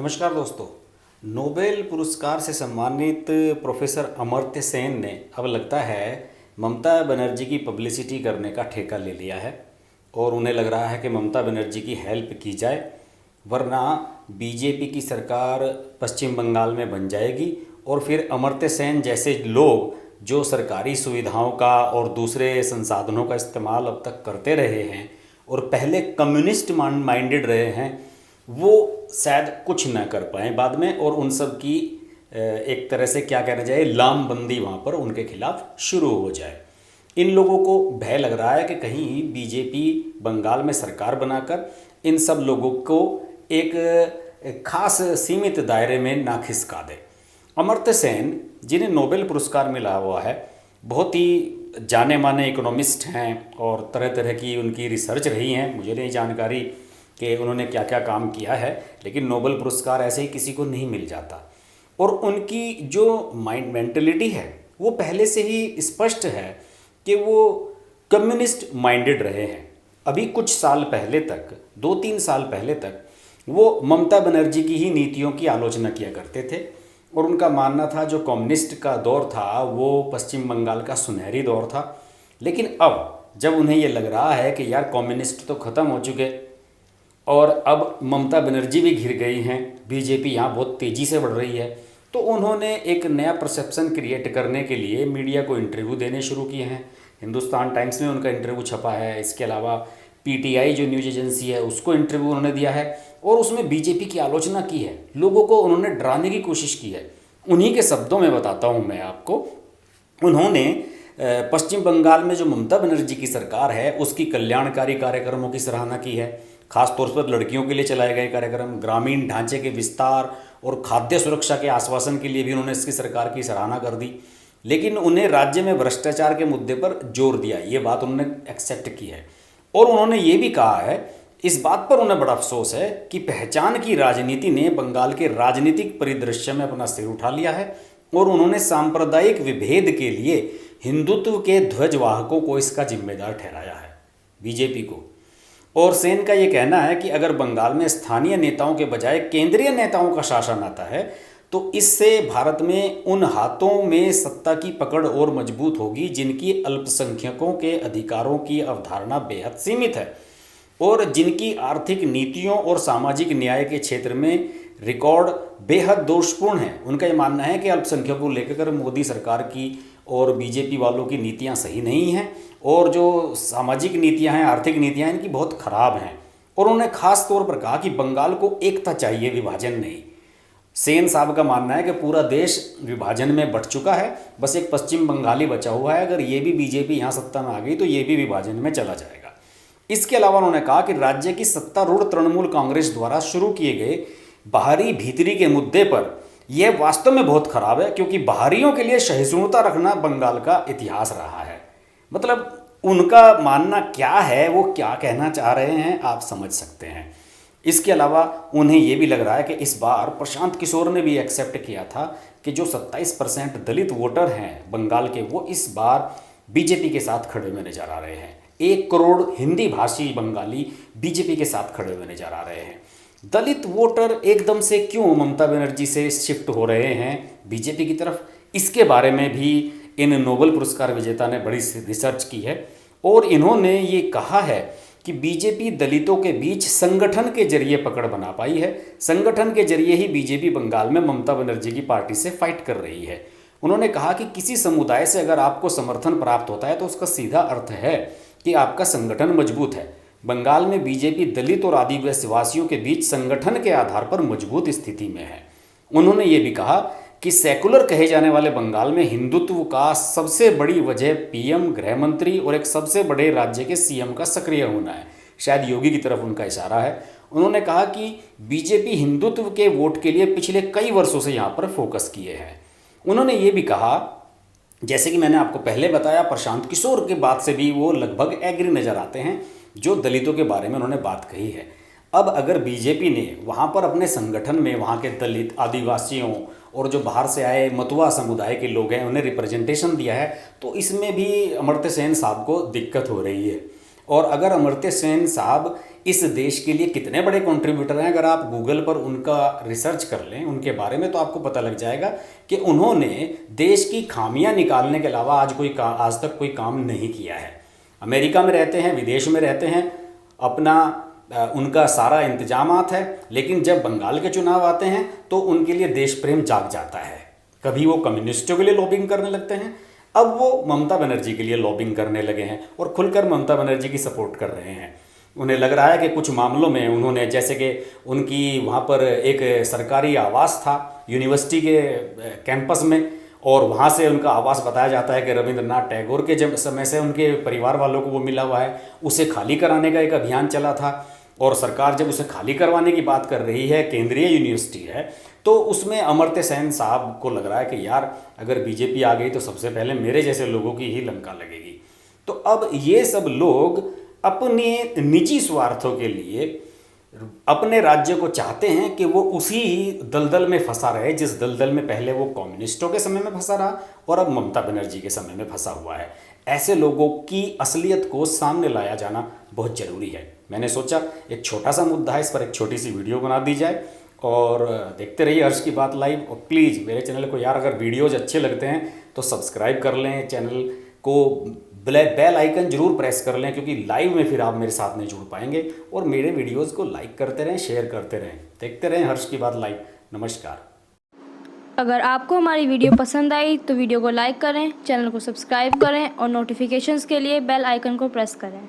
नमस्कार दोस्तों। नोबेल पुरस्कार से सम्मानित प्रोफेसर अमर्त्य सेन ने अब लगता है ममता बनर्जी की पब्लिसिटी करने का ठेका ले लिया है और उन्हें लग रहा है कि ममता बनर्जी की हेल्प की जाए, वरना बीजेपी की सरकार पश्चिम बंगाल में बन जाएगी और फिर अमर्त्य सेन जैसे लोग जो सरकारी सुविधाओं का और दूसरे संसाधनों का इस्तेमाल अब तक करते रहे हैं और पहले कम्युनिस्ट माइंडेड रहे हैं, वो शायद कुछ ना कर पाए बाद में और उन सब की एक तरह से क्या कहना जाए लामबंदी वहाँ पर उनके खिलाफ शुरू हो जाए। इन लोगों को भय लग रहा है कि कहीं बीजेपी बंगाल में सरकार बनाकर इन सब लोगों को एक खास सीमित दायरे में ना खिसका दे। अमर्त्य सेन, जिन्हें नोबेल पुरस्कार मिला हुआ है, बहुत ही जाने माने इकोनॉमिस्ट हैं और तरह तरह की उनकी रिसर्च रही हैं। मुझे नहीं जानकारी कि उन्होंने क्या क्या काम किया है, लेकिन नोबेल पुरस्कार ऐसे ही किसी को नहीं मिल जाता। और उनकी जो माइंड मेंटलिटी है वो पहले से ही स्पष्ट है कि वो कम्युनिस्ट माइंडेड रहे हैं। अभी कुछ साल पहले तक, 2-3 साल पहले तक वो ममता बनर्जी की ही नीतियों की आलोचना किया करते थे और उनका मानना था जो कम्युनिस्ट का दौर था वो पश्चिम बंगाल का सुनहरी दौर था। लेकिन अब जब उन्हें ये लग रहा है कि यार कम्युनिस्ट तो ख़त्म हो चुके और अब ममता बनर्जी भी घिर गई हैं, बीजेपी यहाँ बहुत तेज़ी से बढ़ रही है, तो उन्होंने एक नया परसेप्शन क्रिएट करने के लिए मीडिया को इंटरव्यू देने शुरू किए हैं। हिंदुस्तान टाइम्स में उनका इंटरव्यू छपा है, इसके अलावा पीटीआई जो न्यूज़ एजेंसी है उसको इंटरव्यू उन्होंने दिया है और उसमें बीजेपी की आलोचना की है। लोगों को उन्होंने डराने की कोशिश की है। उन्हीं के शब्दों में बताता हूँ मैं आपको। उन्होंने पश्चिम बंगाल में जो ममता बनर्जी की सरकार है उसकी कल्याणकारी कार्यक्रमों की सराहना की है। खासतौर पर लड़कियों के लिए चलाए गए कार्यक्रम, ग्रामीण ढांचे के विस्तार और खाद्य सुरक्षा के आश्वासन के लिए भी उन्होंने इसकी सरकार की सराहना कर दी। लेकिन उन्हें राज्य में भ्रष्टाचार के मुद्दे पर जोर दिया, ये बात उन्होंने एक्सेप्ट की है। और उन्होंने ये भी कहा है, इस बात पर उन्हें बड़ा अफसोस है कि पहचान की राजनीति ने बंगाल के राजनीतिक परिदृश्य में अपना सिर उठा लिया है और उन्होंने सांप्रदायिक विभेद के लिए हिंदुत्व के ध्वजवाहकों को इसका जिम्मेदार ठहराया है, बीजेपी को। और सेन का ये कहना है कि अगर बंगाल में स्थानीय नेताओं के बजाय केंद्रीय नेताओं का शासन आता है तो इससे भारत में उन हाथों में सत्ता की पकड़ और मजबूत होगी जिनकी अल्पसंख्यकों के अधिकारों की अवधारणा बेहद सीमित है और जिनकी आर्थिक नीतियों और सामाजिक न्याय के क्षेत्र में रिकॉर्ड बेहद दोषपूर्ण है। उनका ये मानना है कि अल्पसंख्यकों को लेकर मोदी सरकार की और बीजेपी वालों की नीतियां सही नहीं हैं और जो सामाजिक नीतियां हैं, आर्थिक नीतियां इनकी बहुत खराब हैं। और उन्होंने खास तौर पर कहा कि बंगाल को एकता चाहिए, विभाजन नहीं। सेन साहब का मानना है कि पूरा देश विभाजन में बंट चुका है, बस एक पश्चिम बंगाल ही बचा हुआ है। अगर ये भी बीजेपी यहाँ सत्ता में आ गई तो ये भी विभाजन में चला जाएगा। इसके अलावा उन्होंने कहा कि राज्य की सत्तारूढ़ तृणमूल कांग्रेस द्वारा शुरू किए गए बाहरी भीतरी के मुद्दे पर यह वास्तव में बहुत खराब है, क्योंकि बाहरियों के लिए सहिष्णुता रखना बंगाल का इतिहास रहा है। मतलब उनका मानना क्या है, वो क्या कहना चाह रहे हैं, आप समझ सकते हैं। इसके अलावा उन्हें यह भी लग रहा है कि इस बार प्रशांत किशोर ने भी एक्सेप्ट किया था कि जो 27% दलित वोटर हैं बंगाल के, वो इस बार बीजेपी के साथ खड़े हुए नजर आ रहे हैं। 1 करोड़ हिंदी भाषी बंगाली बीजेपी के साथ खड़े हुए नजर आ रहे हैं। दलित वोटर एकदम से क्यों ममता बनर्जी से शिफ्ट हो रहे हैं बीजेपी की तरफ, इसके बारे में भी इन नोबेल पुरस्कार विजेता ने बड़ी रिसर्च की है और इन्होंने ये कहा है कि बीजेपी दलितों के बीच संगठन के जरिए पकड़ बना पाई है। संगठन के जरिए ही बीजेपी बंगाल में ममता बनर्जी की पार्टी से फाइट कर रही है। उन्होंने कहा कि किसी समुदाय से अगर आपको समर्थन प्राप्त होता है तो उसका सीधा अर्थ है कि आपका संगठन मजबूत है। बंगाल में बीजेपी दलित और आदिवासियों के बीच संगठन के आधार पर मजबूत स्थिति में है। उन्होंने ये भी कहा कि सेकुलर कहे जाने वाले बंगाल में हिंदुत्व का सबसे बड़ी वजह पीएम, गृह मंत्री और एक सबसे बड़े राज्य के सीएम का सक्रिय होना है। शायद योगी की तरफ उनका इशारा है। उन्होंने कहा कि बीजेपी हिंदुत्व के वोट के लिए पिछले कई वर्षों से यहाँ पर फोकस किए हैं। उन्होंने ये भी कहा, जैसे कि मैंने आपको पहले बताया, प्रशांत किशोर के बात से भी वो लगभग एग्री नजर आते हैं जो दलितों के बारे में उन्होंने बात कही है। अब अगर बीजेपी ने वहाँ पर अपने संगठन में वहाँ के दलित, आदिवासियों और जो बाहर से आए मतुआ समुदाय के लोग हैं उन्हें रिप्रेजेंटेशन दिया है, तो इसमें भी अमर्त्य सेन साहब को दिक्कत हो रही है। और अगर अमर्त्य सेन साहब इस देश के लिए कितने बड़े कंट्रीब्यूटर हैं, अगर आप गूगल पर उनका रिसर्च कर लें उनके बारे में, तो आपको पता लग जाएगा कि उन्होंने देश की खामियां निकालने के अलावा आज तक कोई काम नहीं किया है। अमेरिका में रहते हैं, विदेश में रहते हैं, अपना उनका सारा इंतजामात है, लेकिन जब बंगाल के चुनाव आते हैं तो उनके लिए देश प्रेम जाग जाता है। कभी वो कम्युनिस्टों के लिए लॉबिंग करने लगते हैं, अब वो ममता बनर्जी के लिए लॉबिंग करने लगे हैं और खुलकर ममता बनर्जी की सपोर्ट कर रहे हैं। उन्हें लग रहा है कि कुछ मामलों में उन्होंने, जैसे कि उनकी वहाँ पर एक सरकारी आवास था यूनिवर्सिटी के कैंपस में, और वहाँ से उनका आवास बताया जाता है कि रविंद्रनाथ टैगोर के जब समय से उनके परिवार वालों को वो मिला हुआ है, उसे खाली कराने का एक अभियान चला था। और सरकार जब उसे खाली करवाने की बात कर रही है, केंद्रीय यूनिवर्सिटी है, तो उसमें अमर्त्य सेन साहब को लग रहा है कि यार अगर बीजेपी आ गई तो सबसे पहले मेरे जैसे लोगों की ही लंका लगेगी। तो अब ये सब लोग अपने निजी स्वार्थों के लिए अपने राज्य को चाहते हैं कि वो उसी ही दलदल में फंसा रहे जिस दलदल में पहले वो कम्युनिस्टों के समय में फंसा रहा और अब ममता बनर्जी के समय में फंसा हुआ है। ऐसे लोगों की असलियत को सामने लाया जाना बहुत ज़रूरी है। मैंने सोचा एक छोटा सा मुद्दा है, इस पर एक छोटी सी वीडियो बना दी जाए, और देखते रहिए हर्ष की बात लाइव। और प्लीज़ मेरे चैनल को यार अगर वीडियोज़ अच्छे लगते हैं तो सब्सक्राइब कर लें, चैनल को बेल आइकन जरूर प्रेस कर लें, क्योंकि लाइव में फिर आप मेरे साथ नहीं जुड़ पाएंगे। और मेरे वीडियोस को लाइक करते रहें, शेयर करते रहें, देखते रहें हर्ष की बात लाइव। नमस्कार। अगर आपको हमारी वीडियो पसंद आई तो वीडियो को लाइक करें, चैनल को सब्सक्राइब करें और नोटिफिकेशंस के लिए बेल आइकन को प्रेस करें।